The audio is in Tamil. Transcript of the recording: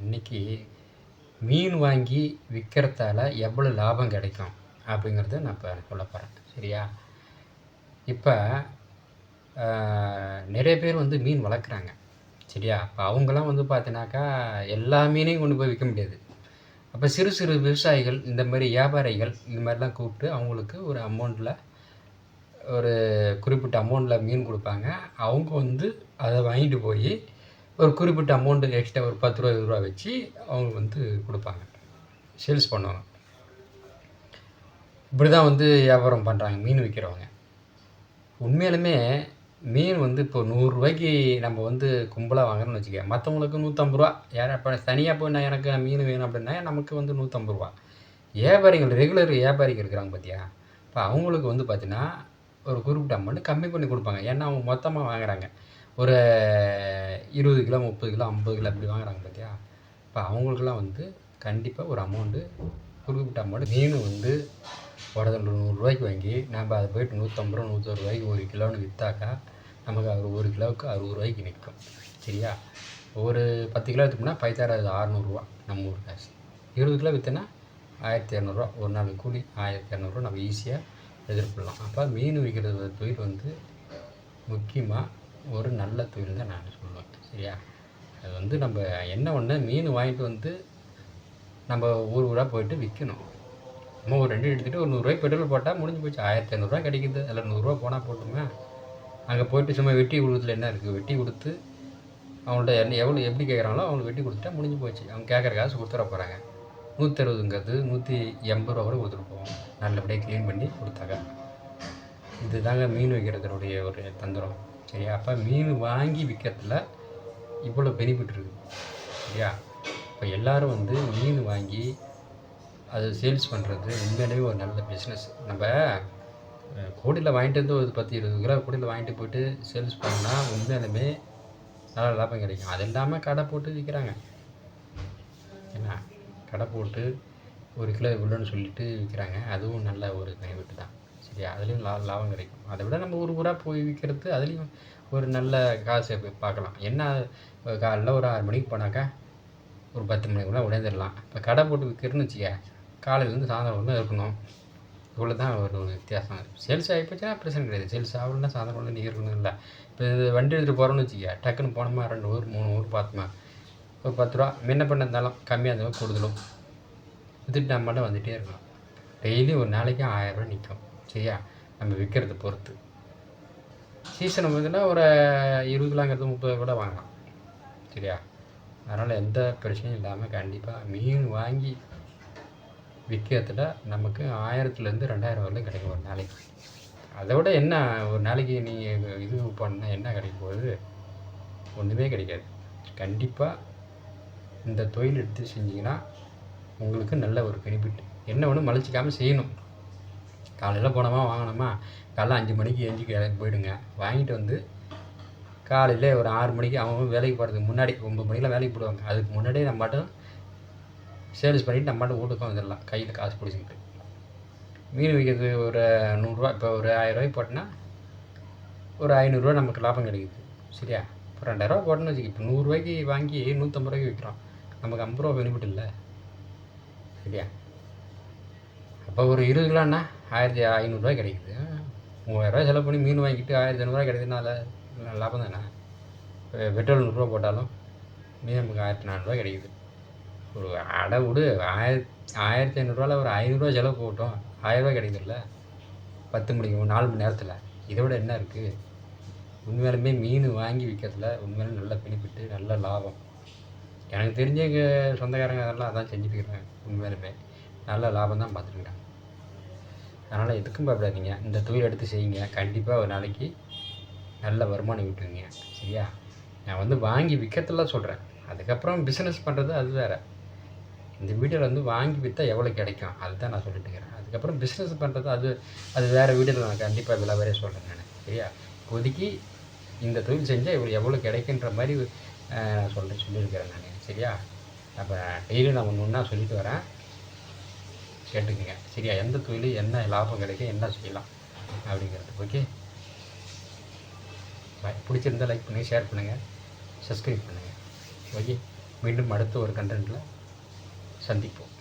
இன்னைக்கு மீன் வாங்கி விற்கிறதால எவ்வளோ லாபம் கிடைக்கும் அப்படிங்கிறத நான் இப்போ சொல்ல போகிறேன். சரியா? இப்போ நிறைய பேர் வந்து மீன் வளர்க்குறாங்க. சரியா? இப்போ அவங்களாம் வந்து பார்த்தீங்கன்னாக்கா எல்லா மீனையும் கொண்டு போய் விற்க முடியாது. அப்போ சிறு சிறு விவசாயிகள், இந்த மாதிரி வியாபாரிகள், இந்த மாதிரிலாம் கூப்பிட்டு அவங்களுக்கு ஒரு அமௌண்ட்டில், ஒரு குறிப்பிட்ட அமௌண்ட்டில் மீன் கொடுப்பாங்க. அவங்க வந்து அதை வாங்கிட்டு போய் ஒரு குறிப்பிட்ட அமௌண்ட்டு எக்ஸ்ட்ரா ஒரு 10 ரூபா 20 ரூபா வச்சு அவங்க வந்து கொடுப்பாங்க, சேல்ஸ் பண்ணுவாங்க. இப்படி தான் வந்து வியாபாரம் பண்ணுறாங்க மீன் விற்கிறவங்க. உண்மையிலுமே மீன் வந்து இப்போ 100 ரூபாய்க்கு நம்ம வந்து கும்பலாக வாங்குறோம்னு வச்சுக்க, மற்றவங்களுக்கு 150 ரூபா. யார் இப்போ தனியாக போய் நான் எனக்கு மீன் வேணும் அப்படின்னா நமக்கு வந்து 150 ரூபா. வியாபாரிகள், ரெகுலர் வியாபாரிகள் இருக்கிறாங்க பார்த்தியா, இப்போ அவங்களுக்கு வந்து பார்த்திங்கன்னா ஒரு குறிப்பிட்ட அமௌண்ட்டு கம்மி பண்ணி கொடுப்பாங்க. ஏன்னா அவங்க மொத்தமாக வாங்குறாங்க. ஒரு 20 கிலோ 30 கிலோ 50 கிலோ அப்படி வாங்குறாங்க பார்த்தியா. இப்போ அவங்களுக்குலாம் வந்து கண்டிப்பாக ஒரு அமௌண்ட்டு, குறிப்பிட்ட அமௌண்ட்டு. மீன் வந்து உடனே 100 ரூபாய்க்கு வாங்கி நம்ம அதை போய்ட்டு 150 ரூபா 101 ரூபாய்க்கு 1 கிலோன்னு விற்றாக்கா நமக்கு அது 1 கிலோவுக்கு 60 ரூபாய்க்கு நிற்கும். சரியா? ஒரு 10 கிலோ எடுத்தோம்னா பைத்தாராது 600 நம்ம ஊர் காசு. 20 கிலோ விற்றனா 1200 ஒரு நாள் கூலி 1200 நம்ம ஈஸியாக எதிர்கொள்ளலாம். அப்போ மீன் விற்கிறது தொழில் வந்து முக்கியமாக ஒரு நல்ல தொழில் தான் நான் சொல்லுவேன். சரியா? அது வந்து நம்ம என்ன ஒன்று, மீன் வாங்கிட்டு வந்து நம்ம ஊர் ஊராக போய்ட்டு விற்கணும். நம்ம ஒரு 2 எடுத்துகிட்டு ஒரு 100 ரூபாய்க்கு பெட்ரோல் போட்டால் முடிஞ்சு போச்சு. 1500 கிடைக்குது. அதில் 100 ரூபா போனால் போட்டுமே. அங்கே போய்ட்டு சும்மா வெட்டி கொடுக்குறதுல என்ன இருக்குது? வெட்டி கொடுத்து அவங்கள்ட்ட எவ்வளோ எப்படி கேட்குறாங்களோ அவங்களுக்கு வெட்டி கொடுத்துட்டா முடிஞ்சு போச்சு. அவங்க கேட்குற காசு கொடுத்துட போகிறாங்க. 160ங்கிறது 180 ரூபா கூட கொடுத்துட்டு போவோம், நல்லபடியாக க்ளீன் பண்ணி கொடுத்தாங்க. இது தாங்க மீன் வைக்கிறதுனுடைய ஒரு தந்திரம். சரியா? அப்போ மீன் வாங்கி விற்கிறதுல இவ்வளோ பெனிஃபிட் இருக்குது. சரியா? இப்போ எல்லோரும் வந்து மீன் வாங்கி அது சேல்ஸ் பண்ணுறது உண்மையிலேயே ஒரு நல்ல பிஸ்னஸ். நம்ம கோடியில் வாங்கிட்டு வந்து ஒரு 10-20 கிலோ கோடியில் வாங்கிட்டு போய்ட்டு சேல்ஸ் பண்ணால் உண்மையிலுமே நல்ல லாபம் கிடைக்கும். அது இல்லாமல் கடை போட்டு விற்கிறாங்க. என்ன, கடை போட்டு 1 கிலோ இவ்வளோன்னு சொல்லிட்டு விற்கிறாங்க. அதுவும் நல்ல ஒரு பெனிஃபிட் தான். சரியா? அதுலேயும் லாபம் கிடைக்கும். அதை விட நம்ம ஊராக போய் விற்கிறது அதுலேயும் ஒரு நல்ல காசு பார்க்கலாம். என்ன, காலைல ஒரு 6 மணிக்கு போனாக்கா ஒரு 10 மணிக்குள்ளே உடைந்துடலாம். இப்போ கடை போட்டு விற்கிறேன்னு வச்சுக்க, காலையிலேருந்து சாயந்தரம் வரணும் இருக்கணும். இவ்வளோ தான் ஒரு வித்தியாசம். சேல்ஸ் ஆகிப்போச்சுன்னா பிரச்சனை கிடையாது. சேல்ஸ் ஆகலன்னா சாயந்தரம் வரணும் நீங்கள் இருக்கணும். இல்லை, இப்போ இது வண்டி எடுத்துகிட்டு போகிறோன்னு வச்சுக்க, டக்குன்னு போனோமா 2 ஊர் 3 ஊர் பார்த்தோமா ஒரு 10 ரூபா முன்ன பண்ண இருந்தாலும் கம்மியாக இருந்தாலும் கூடுதலும் விற்றுட்டு நம்ம மட்டும் வந்துகிட்டே இருக்கணும். டெய்லி ஒரு நாளைக்கு 1000 ரூபா நிற்கும். சரியா? நம்ம விற்கிறத பொறுத்து. சீசன் பார்த்தீங்கன்னா ஒரு 20 கிலோங்கிறது 30 கூட வாங்கலாம். சரியா? அதனால் எந்த பிரச்சனையும் இல்லாமல் கண்டிப்பாக மீன் வாங்கி விற்கிறதுல நமக்கு 1000லேருந்து 2000 வரலையும் கிடைக்கும் ஒரு நாளைக்கு. அதை விட என்ன, ஒரு நாளைக்கு நீங்கள் இது பண்ணால் என்ன கிடைக்கும் போது? ஒன்றுமே கிடைக்காது. கண்டிப்பாக இந்த தொழில் எடுத்து செஞ்சிங்கன்னா உங்களுக்கு நல்ல ஒரு பெனிஃபிட். என்ன ஒன்று மலைச்சிக்காமல் செய்யணும். காலையில் போனோமா வாங்கினோமா, காலைல 5 மணிக்கு எஞ்சி கிளம்பி போயிடுங்க. வாங்கிட்டு வந்து காலையில் ஒரு 6 மணிக்கு அவங்க வேலைக்கு போகிறதுக்கு முன்னாடி 9 மணிக்கெலாம் வேலைக்கு போடுவாங்க. அதுக்கு முன்னாடியே நம்ம மட்டும் சேல்ஸ் பண்ணிவிட்டு நம்ம மட்டும் வீட்டுக்கும் வந்துடலாம், கையில் காசு பிடிச்சிக்கிட்டு. மீன் விற்கிறது ஒரு 100 ரூபா, இப்போ ஒரு 1000 ரூபாய்க்கு போட்டோன்னா ஒரு 500 ரூபா நமக்கு லாபம் கிடைக்குது. சரியா? இப்போ 2000 ரூபா போட்டோன்னு வச்சுக்க, இப்போ 100 ரூபாய்க்கு வாங்கி 150 ரூபாய்க்கு விற்கிறோம். நமக்கு 50 ரூபா பெனிஃபிட் இல்லை. சரியா? அப்போ ஒரு 20 கிலோன்னா 1500 ரூபாய் கிடைக்குது. 3000 ரூபாய் செலவு பண்ணி மீன் வாங்கிட்டு 1500 ரூபாய் கிடைக்குதுனால லாபம் தானே. பெட்ரோல் 100 ரூபா போட்டாலும் மீன் நமக்கு 1400 ரூபாய் கிடைக்குது. ஒரு அடை விடு, 1500 ரூபாயில் ஒரு 500 ரூபா செலவு போட்டோம், 1000 ரூபாய் கிடைக்குதுல்ல 10 மணிக்கு 4 மணி நேரத்தில். இதை விட என்ன இருக்குது? உண்மையிலுமே மீன் வாங்கி விற்கிறதுல உண்மையிலும் நல்ல பெனிஃபிட்டு, நல்ல லாபம். எனக்கு தெரிஞ்ச எங்கள் சொந்தக்காரங்க அதெல்லாம் அதான் செஞ்சுட்டு இருக்கிறாங்க. உண்மையிலுமே நல்ல லாபம் தான் பார்த்துருக்குறாங்க. அதனால் எதுக்கும் பயப்படாதீங்க. இந்த தொழில் எடுத்து செய்யுங்க. கண்டிப்பாக ஒரு நாளைக்கு நல்ல வருமானம் விட்டுருங்க. சரியா? நான் வந்து வாங்கி விற்கிறதுலாம் சொல்கிறேன். அதுக்கப்புறம் பிஸ்னஸ் பண்ணுறது அது வேறு. இந்த வீடியோவில் வந்து வாங்கி விற்றா எவ்வளோ கிடைக்கும் அதுதான் நான் சொல்லிட்டு இருக்கிறேன். அதுக்கப்புறம் பிஸ்னஸ் பண்ணுறது அது வேறு வீடியோவில் நான் கண்டிப்பாக விலாவரியாக சொல்கிறேன் நான். சரியா? இப்போதைக்கு இந்த தொழில் செஞ்சால் எவ்வளோ கிடைக்குன்ற மாதிரி நான் சொல்லியிருக்கிறேன் நான். சரியா? அப்போ டெய்லி நான் ஒன்று ஒன்றா சொல்லிட்டு வரேன், கேட்டுக்குங்க. சரியா? எந்த தொழில் என்ன லாபம் கிடைக்கும், என்ன செய்யலாம் அப்படிங்கிறது. ஓகே, பாய். பிடிச்சிருந்தால் லைக் பண்ணுங்கள், ஷேர் பண்ணுங்கள், சப்ஸ்கிரைப் பண்ணுங்கள். ஓகே. மீண்டும் அடுத்த ஒரு கண்டென்ட்டில் சந்திப்போம்.